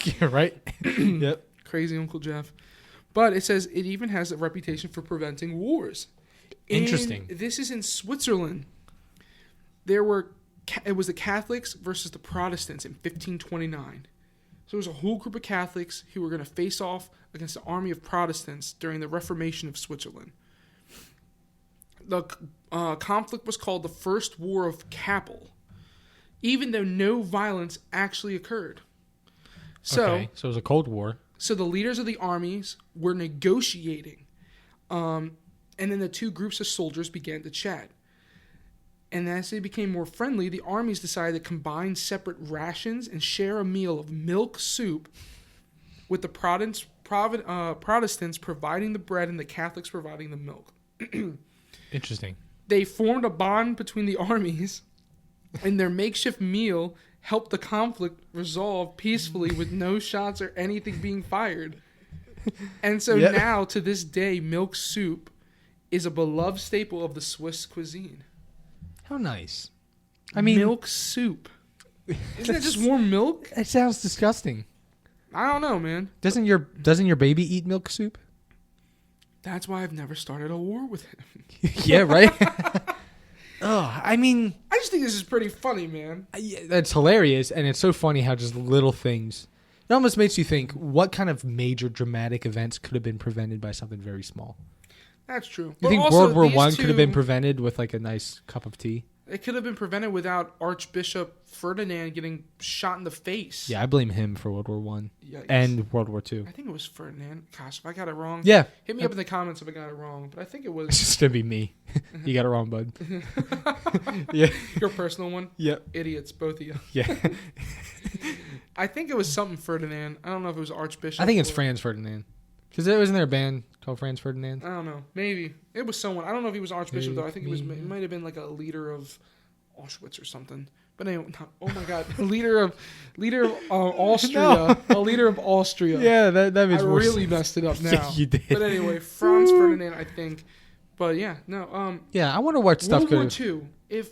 Yeah, right? Yep. Crazy Uncle Jeff. But it says it even has a reputation for preventing wars. Interesting. And this is in Switzerland. It was the Catholics versus the Protestants in 1529. So there was a whole group of Catholics who were going to face off against the army of Protestants during the Reformation of Switzerland. The conflict was called the First War of Kappel, even though no violence actually occurred. So it was a Cold War. So the leaders of the armies were negotiating, and then the two groups of soldiers began to chat. And as they became more friendly, the armies decided to combine separate rations and share a meal of milk soup, with the Protestants providing the bread and the Catholics providing the milk. Interesting. They formed a bond between the armies, and their makeshift meal helped the conflict resolve peacefully with no shots or anything being fired. And so now, to this day, milk soup is a beloved staple of the Swiss cuisine. How nice. I mean, milk soup. Isn't that just warm milk? It sounds disgusting. I don't know, man. Doesn't your baby eat milk soup? That's why I've never started a war with him. Yeah, right? Oh, I mean... I just think this is pretty funny, man. That's hilarious, and it's so funny how just little things... It almost makes you think, what kind of major dramatic events could have been prevented by something very small? That's true. You think World War I could have been prevented with like a nice cup of tea? It could have been prevented without Archbishop Ferdinand getting shot in the face. Yeah, I blame him for World War I and World War II. I think it was Ferdinand. Gosh, if I got it wrong, yeah, hit me up in the comments if I got it wrong. But I think it was. It's just gonna be me. You got it wrong, bud. Yeah, your personal one. Yep. Idiots, both of you. Yeah. I think it was something Ferdinand. I don't know if it was Archbishop. I think it's Franz Ferdinand. Because there wasn't there a band called Franz Ferdinand? I don't know. Maybe it was someone. I don't know if he was Archbishop though. I think it might have been like a leader of Auschwitz or something. But anyway, oh my God, leader of Austria, No. a leader of Austria. Yeah, that makes I more really sense. messed it up now. Yeah, you did. But anyway, Franz Ferdinand, I think. But yeah, no. Yeah, I wonder what stuff World War could. II. If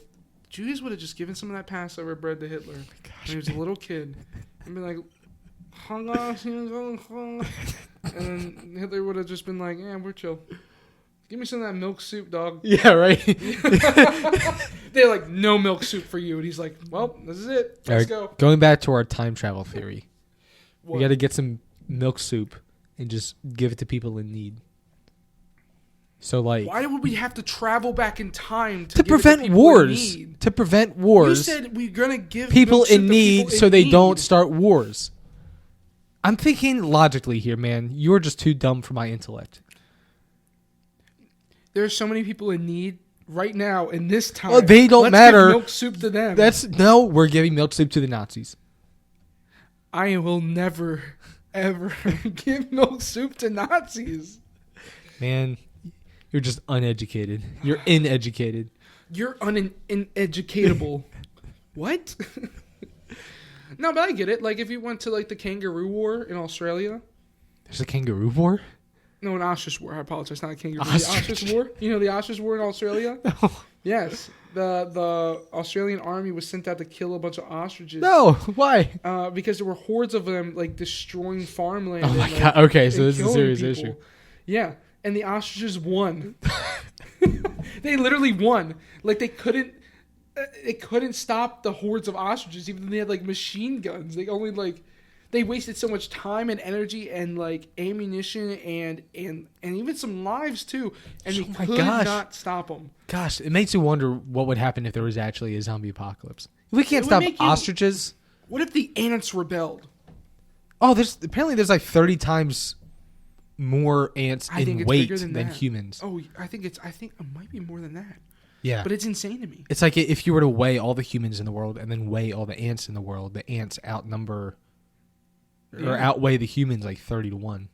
Jews would have just given some of that Passover bread to Hitler when he was a little kid, and been like, and then Hitler would have just been like, "Yeah, we're chill. Give me some of that milk soup, dog." Yeah, right. They're like, "No milk soup for you," and he's like, "Well, this is it. Let's go." Going back to our time travel theory, What? we got to get some milk soup and just give it to people in need. So, like, Why would we have to travel back in time to give it prevent people in wars? need? To prevent wars. You said we're gonna give people milk soup in to need people so in they need. don't start wars. I'm thinking logically here, man. You're just too dumb for my intellect. There's so many people in need right now in this time. Oh, they don't Let's matter. Give milk soup to them. We're giving milk soup to the Nazis. I will never, ever give milk soup to Nazis. Man, you're just uneducated. You're ineducated. You're uneducatable. What? No, but I get it. Like, if you went to, like, the Kangaroo War in Australia. There's a kangaroo war? No, an ostrich war. I apologize. Not a kangaroo. Ostrich. The ostrich war? You know the ostrich war in Australia? No. Yes. The Australian army was sent out to kill a bunch of ostriches. No. Why? Because there were hordes of them, like, destroying farmland. Oh, my and, God. Okay, so and this is a killing serious people. issue. Yeah. And the ostriches won. They literally won. Like, they couldn't stop the hordes of ostriches, even though they had, like, machine guns. They only, like... They wasted so much time and energy and, like, ammunition and even some lives, too. And they could not stop them. Gosh, it makes you wonder what would happen if there was actually a zombie apocalypse. If we can't It would stop make you- ostriches... What if the ants rebelled? Oh, there's like 30 times more ants I think in it's weight bigger than than that. humans. Oh, I think it might be more than that. Yeah. But it's insane to me. It's like if you were to weigh all the humans in the world and then weigh all the ants in the world, the ants outweigh the humans like 30-1.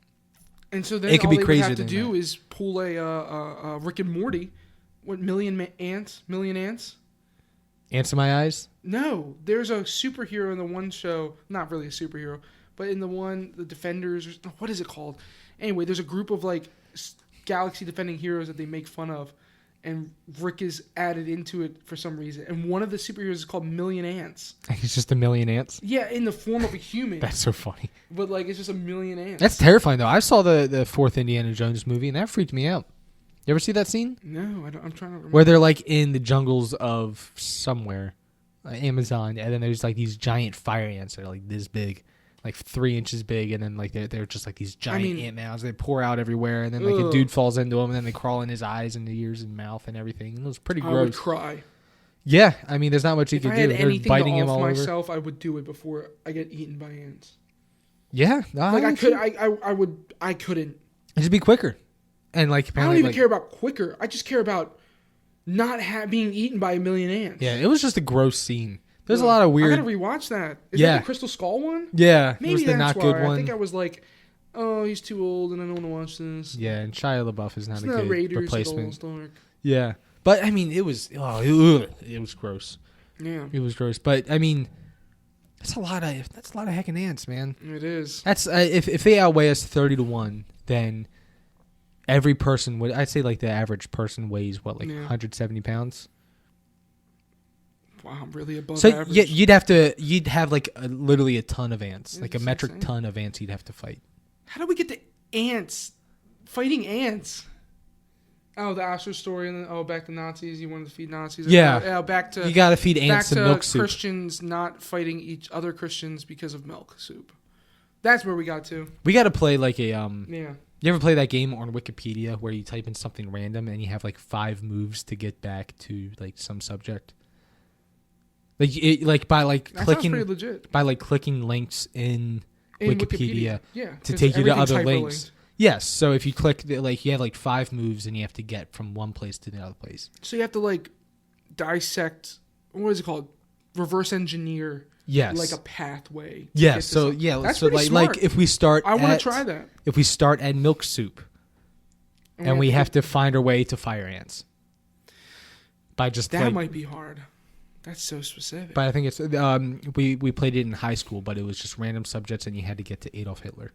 And so then It could all be they would crazier have to than do that. is pull a Rick and Morty. What, million ants? Ants in my eyes? No, there's a superhero in the one show. Not really a superhero, but in the one, the Defenders. What is it called? Anyway, there's a group of like galaxy defending heroes that they make fun of, and Rick is added into it for some reason. And one of the superheroes is called Million Ants. It's just a million ants? Yeah, in the form of a human. That's so funny. But like it's just a million ants. That's terrifying, though. I saw the fourth Indiana Jones movie, and that freaked me out. You ever see that scene? No, I don't. I'm trying to remember. Where they're like in the jungles of somewhere, Amazon, and then there's like these giant fire ants that are like this big, like 3 inches big, and then like they're just like these giant ant mounds. They pour out everywhere, and then like a dude falls into them, and then they crawl in his eyes and ears and mouth and everything. It was pretty gross. I would cry. Yeah, I mean, there's not much you If can I do. had They're anything biting to him off all over. myself, I would do it before I get eaten by ants. Yeah, Like I could, I couldn't. It'd be quicker, and like I don't apparently, even like, care about quicker. I just care about not being eaten by a million ants. yeah, it was just a gross scene. There's a lot of I weird. gotta rewatch that. Is Yeah. that the Crystal Skull one? Yeah, Maybe it was the that's not why. good I one. think I was like, oh, he's too old, and I don't want to watch this. Yeah, and Shia LaBeouf is not It's a not good Raiders replacement. at all, Stark. Yeah, but I mean, it was it was gross. Yeah, It was gross, but I mean, that's a lot of heckin' ants, man. it is. That's if they outweigh us 30-1, then every person would. I'd say like the average person weighs what, like 170 pounds. Wow, I'm really above So average. you'd have like literally a ton of ants, like a That's metric insane. ton of ants you'd have to fight. How do we get to ants? Fighting ants. Oh, the Asher story, and then back to Nazis. You wanted to feed Nazis. Yeah. Back to You got to feed back ants to some milk soup. Christians not fighting each other Christians because of milk soup. That's where we got to. We got to play like a Yeah. You ever play that game on Wikipedia where you type in something random and you have like 5 moves to get back to like some subject? Like by like That clicking sounds pretty legit. by like clicking links in Wikipedia Yeah, to 'cause take you to everything's other hyperlinked. links. Yes, so if you click like you have like 5 moves and you have to get from one place to the other place. So you have to like dissect. What is it called? Reverse engineer. Yes. Like a pathway. to get Yes. to So some- yeah. That's so pretty like smart. if we start, I want at- to try that. If we start at milk soup and we have to find our way to fire ants by just That like, might be hard. That's so specific. but I think it's we played it in high school, but it was just random subjects and you had to get to Adolf Hitler.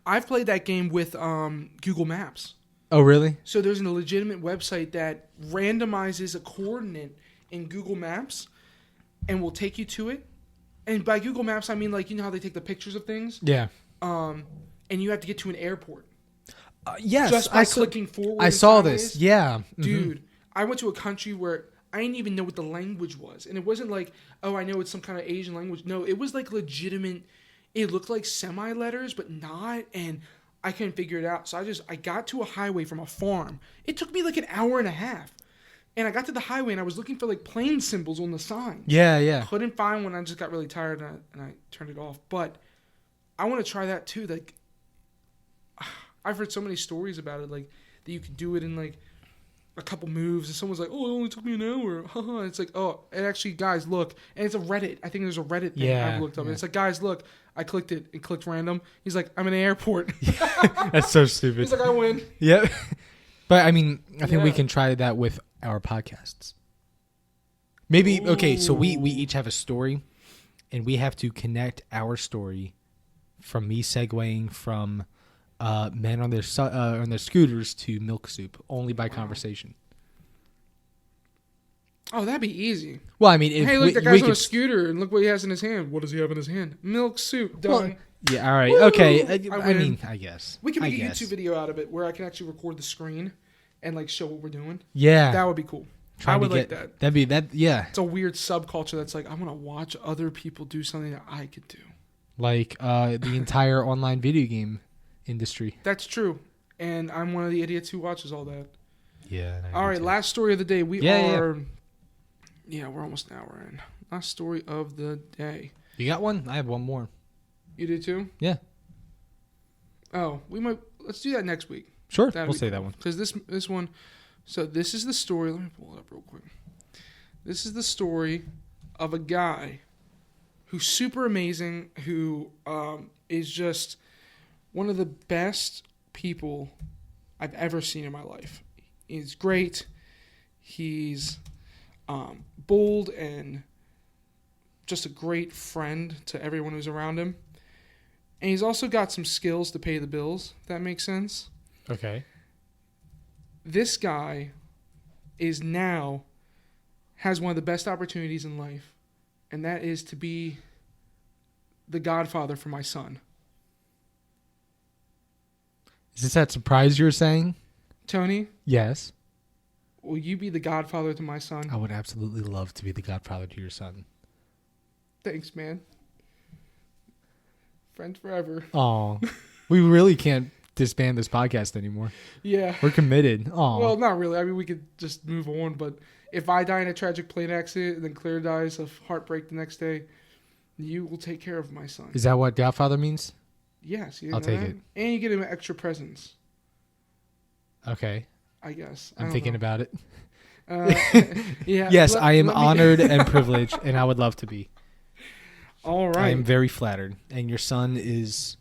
I've played that game with Google Maps. Oh really? So there's a legitimate website that randomizes a coordinate in Google Maps and will take you to it. And by Google Maps, I mean like you know how they take the pictures of things, Yeah. and you have to get to an airport Yes. just by clicking forward. I and saw sideways. this. Yeah. Mhm. Dude. I went to a country where I didn't even know what the language was, and it wasn't like, oh, I know it's some kind of Asian language. No, it was like legitimate. It looked like semi letters, but not, and I couldn't figure it out. So I got to a highway from a farm. It took me like an hour and a half, and I got to the highway and I was looking for like plane symbols on the sign. Yeah. Yeah. Couldn't find one. I just got really tired and I turned it off. But I want to try that too. Like I've heard so many stories about it, like that you could do it in like a couple moves, and someone's like, "Oh, it only took me an hour." It's like, "Oh, and actually, guys, look." And it's a Reddit. I think there's a Reddit thing Yeah, I've looked up. yeah. And it's like, "Guys, look." I clicked it and clicked random. He's like, "I'm in an airport." That's so stupid. He's like, "I win." Yeah. But I mean, I think we Yeah. can try that with our podcasts. Maybe okay, so we each have a story and we have to connect our story from me segueing from men on their scooters to milk soup only by conversation. Oh, that'd be easy. Well, I mean, if Hey, look, we, that we guy's on a could, scooter, and look what he has in his hand. What does he have in his hand? Milk soup. Done. well, yeah, all right, Woo! okay. I I win. mean, I guess We can make I a guess. YouTube video out of it where I can actually record the screen and like show what we're doing. Yeah, That would be cool. trying I would to like get- that. That'd be that. Yeah, It's a weird subculture that's like, I want to watch other people do something that I could do. like the entire online video game industry. That's true. And I'm one of the idiots who watches all that. Yeah. All right, last story of the day. We Yeah, yeah. are... Yeah, we're almost an hour in. Last story of the day. You got one? I have one more. You do too? Yeah. Oh, we might... Let's do that next week. Sure, That'd we'll be say cool. that one. Because this one... So this is the story... Let me pull it up real quick. This is the story of a guy who's super amazing, who is just one of the best people I've ever seen in my life. He's great. He's bold and just a great friend to everyone who's around him. And he's also got some skills to pay the bills, if that makes sense. Okay. This guy is now has one of the best opportunities in life, and that is to be the godfather for my son. Is this that surprise you were saying? Tony, Yes. will you be the godfather to my son? I would absolutely love to be the godfather to your son. Thanks, man. Friends forever. Oh, we really can't disband this podcast anymore. Yeah. We're committed. Oh, Well, not really. I mean, we could just move on, but if I die in a tragic plane accident and then Claire dies of heartbreak the next day, you will take care of my son. is that what godfather means? Yes, you I'll know take that? it. And you get him extra presents, Okay, I guess. I'm thinking about it. Yeah. Yes, I am let me- honored and privileged, and I would love to be. All I right. am very flattered, and your son is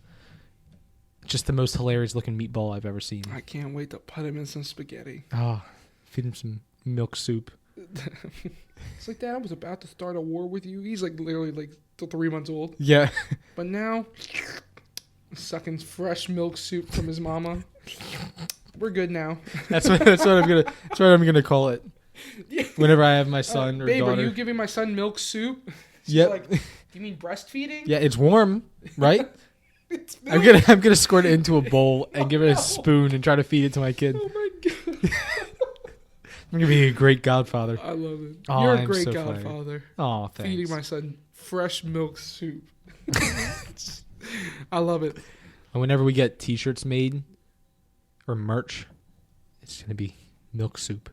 just the most hilarious looking meatball I've ever seen. I can't wait to put him in some spaghetti. Oh, feed him some milk soup. It's like, Dad, I was about to start a war with you. He's like literally like till 3 months old. Yeah. But now, sucking fresh milk soup from his mama. We're good now. That's what I'm gonna call it. Whenever I have my son or babe, daughter. are you giving my son milk soup? She's Yep. like, do you mean breastfeeding? Yeah, it's warm, right? It's I'm milk. gonna squirt it into a bowl and give it a spoon and try to feed it to my kid. Oh my god. I'm gonna be a great godfather. I love it. Oh, You're a I'm great so godfather. Oh, thanks. Feeding my son fresh milk soup. I love it. And whenever we get T-shirts made or merch, it's gonna be milk soup.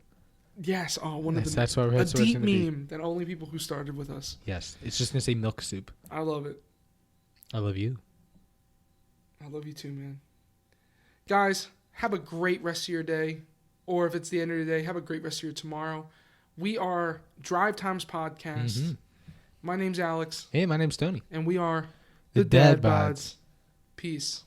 Yes. Oh, one of the That's what a it's deep gonna be. meme that only people who started with us. Yes, it's just gonna say milk soup. I love it. I love you. I love you too, man. Guys, have a great rest of your day. Or if it's the end of the day, have a great rest of your tomorrow. We are DriveTimes Podcast. Mm-hmm. My name's Alex. Hey, my name's Tony. And we are The Dad Bods. Peace.